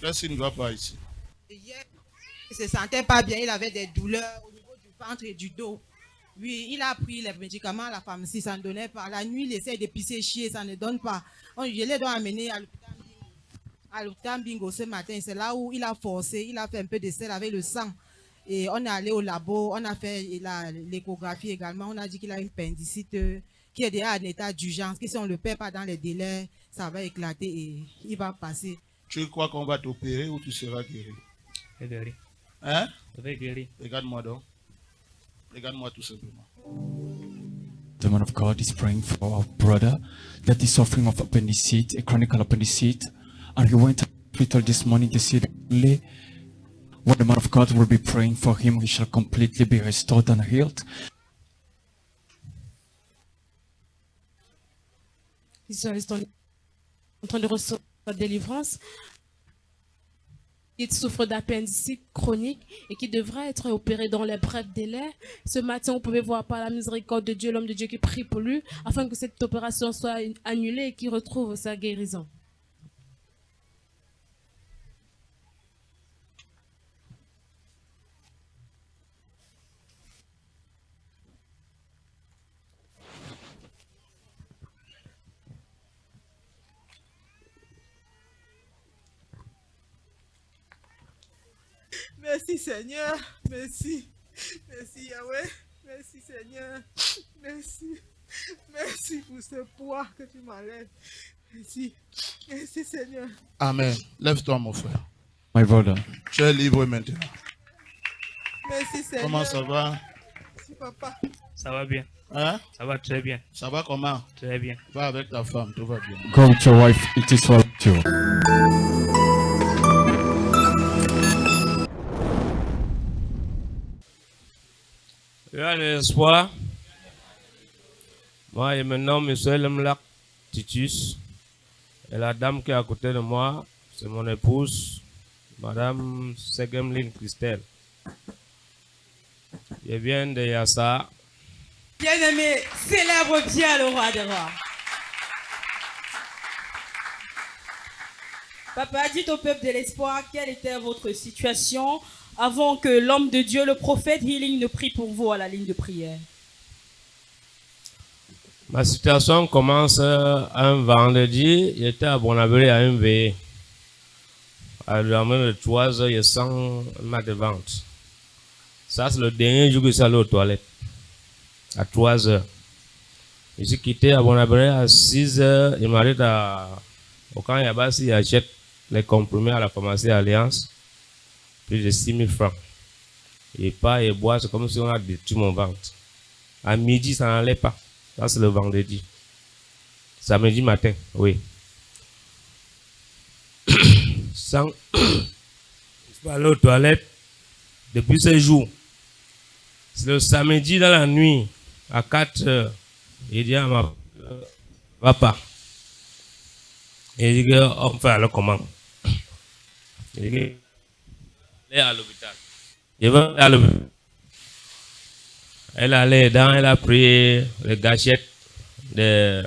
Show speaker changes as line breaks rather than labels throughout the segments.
Qu'est-ce qui ne va pas ici?
Hier, il ne se sentait pas bien, il avait des douleurs au niveau du ventre et du dos. Oui, il a pris les médicaments à la pharmacie, ça ne donnait pas. La nuit, il essaie de pisser, chier, ça ne donne pas. Je l'ai donc amené à l'hôpital Bingo ce matin. C'est là où il a forcé, il a fait un peu de sel avec le sang. Et on est allé au labo, on a fait l'échographie également. On a dit qu'il a une appendicite qui est déjà en état d'urgence, que si on ne le perd pas dans les délais, ça va éclater et il va passer.
Tu crois qu'on va t'opérer ou tu seras guéri?
Guéri.
Hein?
Je vais guérir.
Regarde-moi donc. Regarde-moi tout simplement.
The man of God is praying for our brother that is suffering of appendicite, a chronic appendicite, and he went to the hospital this morning to see the only when the man of God will be praying for him, he shall completely be restored and healed.
Ils sont en train de recevoir la délivrance. Il souffre d'appendicite chronique et qui devra être opéré dans les brefs délais. Ce matin, vous pouvez voir par la miséricorde de Dieu, l'homme de Dieu qui prie pour lui, afin que cette opération soit annulée et qu'il retrouve sa guérison.
Merci Seigneur, merci. Merci Yahweh, merci Seigneur. Merci. Merci pour ce poids que tu m'enlèves. Merci. Merci Seigneur.
Amen. Lève-toi mon frère.
My brother,
Tu es libre maintenant.
Merci Seigneur.
Comment ça va?
Merci papa.
Ça va bien.
Hein?
Ça va très bien.
Ça va comment?
Très bien.
Va avec ta femme, tout va bien.
go with your wife, it is well with you.
Il y a l'espoir. Moi, je me nomme M. Lemlak Titus. Et la dame qui est à côté de moi, c'est mon épouse, Madame Segemline Christelle. Je viens de Yassa.
Bien-aimé, célèbre bien le roi des rois. Papa, dites au peuple de l'espoir quelle était votre situation avant que l'homme de Dieu, le prophète Healing, ne prie pour vous à la ligne de prière.
Ma situation commence un vendredi. J'étais à Bonabé à une veillée. À l'heure de 3 heures, je sens ma de vente. Ça, c'est le dernier jour que je suis allé aux toilettes. À 3 heures. Je suis quitté à Bonabé à 6 heures. Je m'arrête au camp Yabassi, j'achète les comprimés à la pharmacie Alliance. Plus de 6 000 francs. Et pas et boire, c'est comme si on a détruit mon ventre. À midi, ça n'allait pas. Ça, c'est le vendredi. Samedi matin, oui. Sans... Je suis allé aux toilettes depuis ce jour. C'est le samedi dans la nuit, à 4 heures. Il dit à ma papa. Il dit qu'on fait alors comment? Il dit aller à l'hôpital. Je vais à l'hôpital. Elle allait dedans, elle a pris les gâchettes de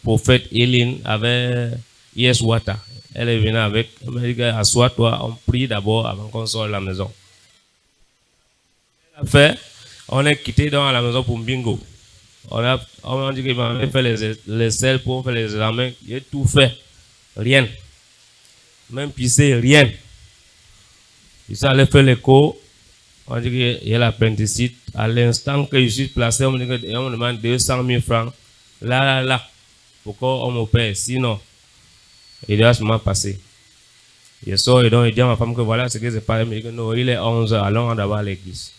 prophète Eileen avec Yes Water. Elle est venue avec, elle m'a dit, assois-toi, on prie d'abord avant qu'on sorte de la maison. Elle a fait, on est quitté dans la maison pour bingo. On a dit qu'il m'avait fait les selles pour faire les examens. J'ai tout fait. Rien. Même pisser, rien. Il s'allait faire l'écho. On dit qu'il y a l'appendicite. À l'instant que je suis placé, on me demande 200 000 francs. Là. Pourquoi on m'opère? Sinon, il doit seulement passer. Je sors et donc il dit à ma femme que voilà ce que c'est pas. Il me dit que non, il est 11 h, allons d'abord à l'église.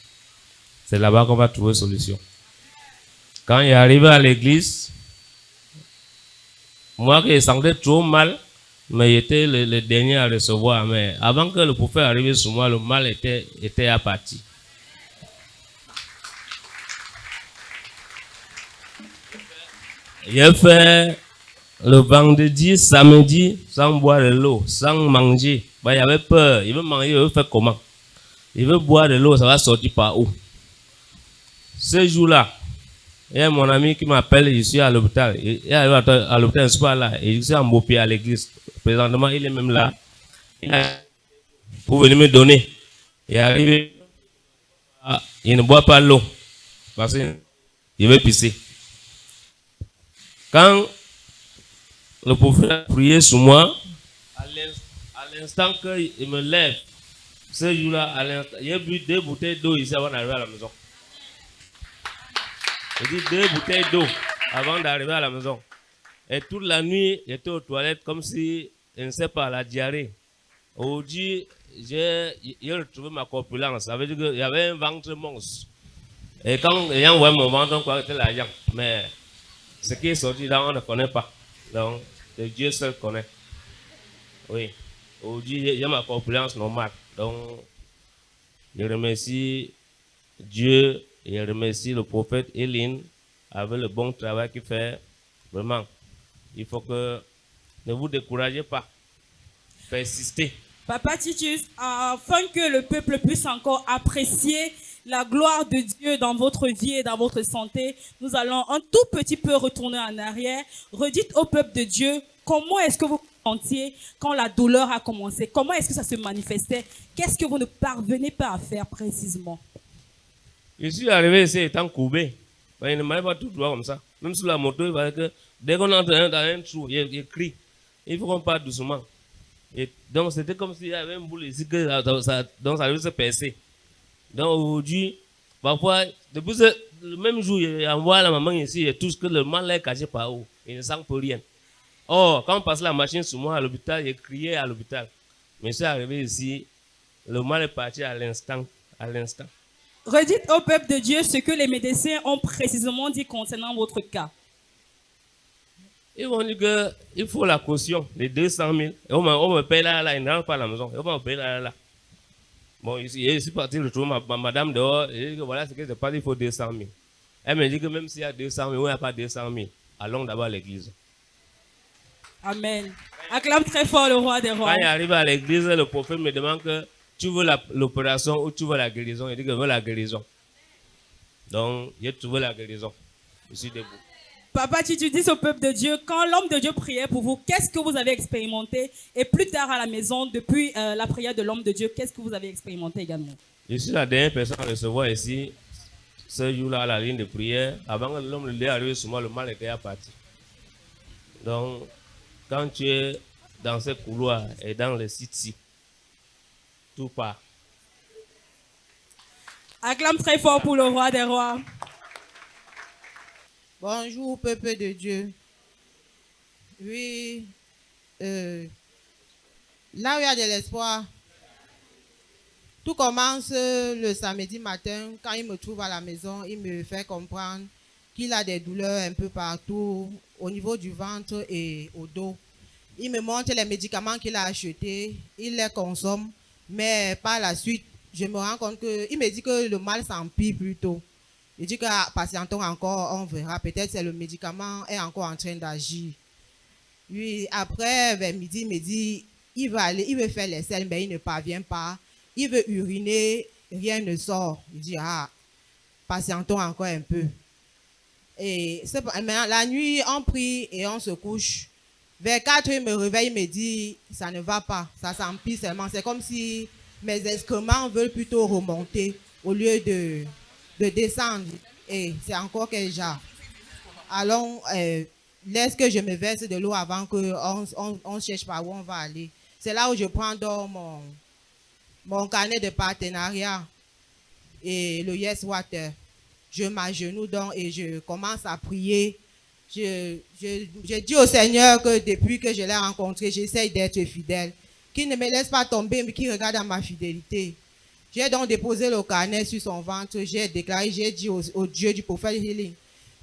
C'est là-bas qu'on va trouver solution. Quand il est arrivé à l'église, moi qui sentais trop mal, mais j'étais le dernier à recevoir. Mais avant que le prophète arrive sur moi, le mal était à partir. J'ai fait le vendredi, samedi, sans boire de l'eau, sans manger. Il y avait peur. Il veut manger, il veut faire comment? Il veut boire de l'eau, ça va sortir par où? Ce jour-là, il y a mon ami qui m'appelle, je suis à l'hôpital. Il arrive à l'hôpital, je suis pas là. Et je suis en Mopi à l'église. Présentement, il est même là. Il a pour venir me donner. Et arrivé, il ne boit pas l'eau parce qu'il veut pisser. Quand le prophète a prié sur moi, à l'instant qu'il me lève, ce jour-là, j'ai bu 2 bouteilles d'eau ici avant d'arriver à la maison. J'ai dit 2 bouteilles d'eau avant d'arriver à la maison. Et toute la nuit, j'étais aux toilettes comme si, je ne sais pas, la diarrhée. Aujourd'hui, j'ai retrouvé ma corpulence. Ça veut dire qu'il y avait un ventre monstre. Et quand les gens voient mon ventre, on croit que c'était l'argent. Mais ce qui est sorti là, on ne connaît pas. Donc, Dieu seul connaît. Oui. Aujourd'hui, j'ai ma corpulence normale. Donc, je remercie Dieu et je remercie le prophète Eline avec le bon travail qu'il fait. Vraiment, il faut que ne vous découragez pas. Persistez.
Papa Titus, afin que le peuple puisse encore apprécier la gloire de Dieu dans votre vie et dans votre santé, nous allons un tout petit peu retourner en arrière. Redites au peuple de Dieu, comment est-ce que vous vous sentiez quand la douleur a commencé? Comment est-ce que ça se manifestait? Qu'est-ce que vous ne parvenez pas à faire précisément?
Je suis arrivé ici étant courbé. Il ne m'avait pas tout droit comme ça. Même sur la moto, il fallait que dès qu'on entre dans un trou, il crie. Il faut qu'on parte doucement. Et donc c'était comme s'il y avait une boule ici, donc ça devait se percer. Donc aujourd'hui, parfois, depuis le même jour, il envoie la maman ici et tout ce que le mal est caché par où. Il ne sent plus rien. Or, quand on passe la machine sur moi à l'hôpital, j'ai crié à l'hôpital. Mais je suis arrivé ici, le mal est parti à l'instant.
Redites au peuple de Dieu ce que les médecins ont précisément dit concernant votre cas.
Ils vont dire qu'il faut la caution, les 200 000. Et on me paye là, il ne rentre pas à la maison. Et on me paye là. Bon, je suis parti retrouver ma madame dehors. Et je dis que voilà ce que c'est pas, il faut 200 000. Elle me dit que même s'il y a 200 000 ou il n'y a pas 200 000, allons d'abord à l'église.
Amen. Acclame très fort le roi des rois.
Quand il arrive à l'église, le prophète me demande que tu veux l'opération ou tu veux la guérison. Il dit que je veux la guérison. Donc, j'ai trouvé la guérison. Je suis debout.
Papa, tu dis au peuple de Dieu, quand l'homme de Dieu priait pour vous, qu'est-ce que vous avez expérimenté? Et plus tard à la maison, depuis la prière de l'homme de Dieu, qu'est-ce que vous avez expérimenté également?
Je suis la dernière personne à recevoir ici, ce jour-là, à la ligne de prière. Avant que l'homme de Dieu arrive sur moi, le mal était à partir. Donc, quand tu es dans ce couloir et dans le site-ci, tout part.
Acclame très fort pour le roi des rois.
Bonjour, peuple de Dieu. Oui, là où il y a de l'espoir, tout commence le samedi matin. Quand il me trouve à la maison, il me fait comprendre qu'il a des douleurs un peu partout, au niveau du ventre et au dos. Il me montre les médicaments qu'il a achetés, il les consomme, mais par la suite, je me rends compte qu'il me dit que le mal s'empire plutôt. Il dit que patientons encore, on verra. Peut-être que le médicament est encore en train d'agir. Puis après, vers midi, il me dit, il veut faire les selles, mais il ne parvient pas. Il veut uriner, rien ne sort. Il dit, patientons encore un peu. Et maintenant, la nuit, on prie et on se couche. Vers 4 heures, il me réveille, il me dit, ça ne va pas, ça s'empire seulement. C'est comme si mes excréments veulent plutôt remonter au lieu de descendre. Et c'est encore quel genre. Allons, laisse que je me verse de l'eau avant qu'on cherche par où on va aller. C'est là où je prends donc mon carnet de partenariat et le Yes Water. Je m'agenouille donc et je commence à prier. Je dis au Seigneur que depuis que je l'ai rencontré, j'essaie d'être fidèle. Qu'il ne me laisse pas tomber, mais qu'il regarde à ma fidélité. J'ai donc déposé le carnet sur son ventre. J'ai déclaré, j'ai dit au Dieu du prophète Healing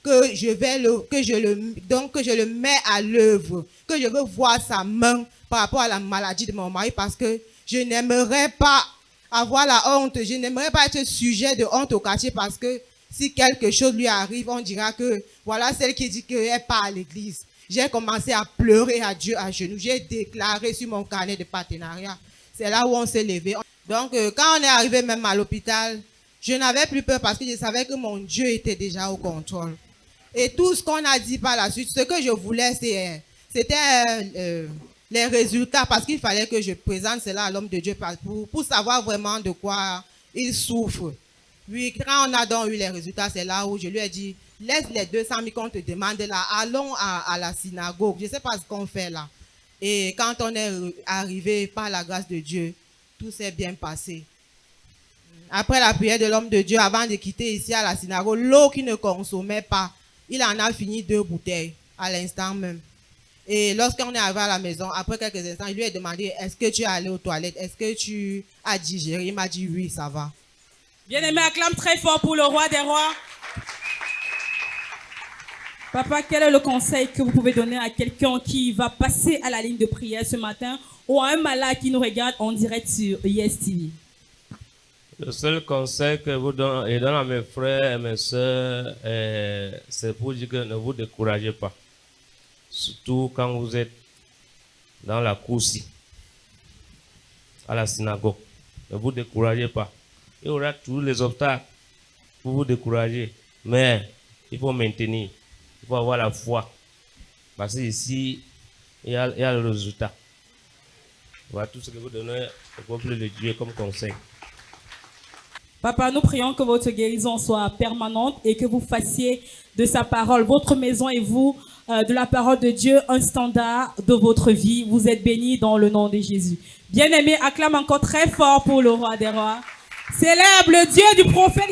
que je le mets à l'œuvre, que je veux voir sa main par rapport à la maladie de mon mari, parce que je n'aimerais pas avoir la honte, je n'aimerais pas être sujet de honte au quartier, parce que si quelque chose lui arrive, on dira que voilà celle qui dit qu'elle n'est pas à l'église. J'ai commencé à pleurer à Dieu à genoux. J'ai déclaré sur mon carnet de partenariat. C'est là où on s'est levé. Donc, quand on est arrivé même à l'hôpital, je n'avais plus peur parce que je savais que mon Dieu était déjà au contrôle. Et tout ce qu'on a dit par la suite, ce que je voulais, c'était les résultats, parce qu'il fallait que je présente cela à l'homme de Dieu pour savoir vraiment de quoi il souffre. Oui, quand on a donc eu les résultats, c'est là où je lui ai dit, laisse les 200 000 qu'on te demande là, allons à la synagogue. Je ne sais pas ce qu'on fait là. Et quand on est arrivé par la grâce de Dieu, tout s'est bien passé. Après la prière de l'homme de Dieu, avant de quitter ici à la synagogue, l'eau qu'il ne consommait pas, il en a fini 2 bouteilles à l'instant même. Et lorsqu'on est arrivé à la maison, après quelques instants, il lui a demandé, est-ce que tu es allé aux toilettes? Est-ce que tu as digéré? Il m'a dit oui, ça va.
Bien-aimé, acclame très fort pour le roi des rois. Papa, quel est le conseil que vous pouvez donner à quelqu'un qui va passer à la ligne de prière ce matin ou à un malade qui nous regarde en direct sur Yes TV?
Le seul conseil que vous donne, et donne à mes frères et mes soeurs, c'est pour dire que ne vous découragez pas. Surtout quand vous êtes dans la course, à la synagogue. Ne vous découragez pas. Il y aura tous les obstacles pour vous décourager. Mais il faut maintenir. Il faut avoir la foi. Parce qu'ici, il y a le résultat. Voilà tout ce que vous donnez au peuple de Dieu comme conseil.
Papa, nous prions que votre guérison soit permanente et que vous fassiez de sa parole, votre maison et vous, de la parole de Dieu, un standard de votre vie. Vous êtes bénis dans le nom de Jésus. Bien-aimé, acclame encore très fort pour le roi des rois. Célèbre le Dieu du prophète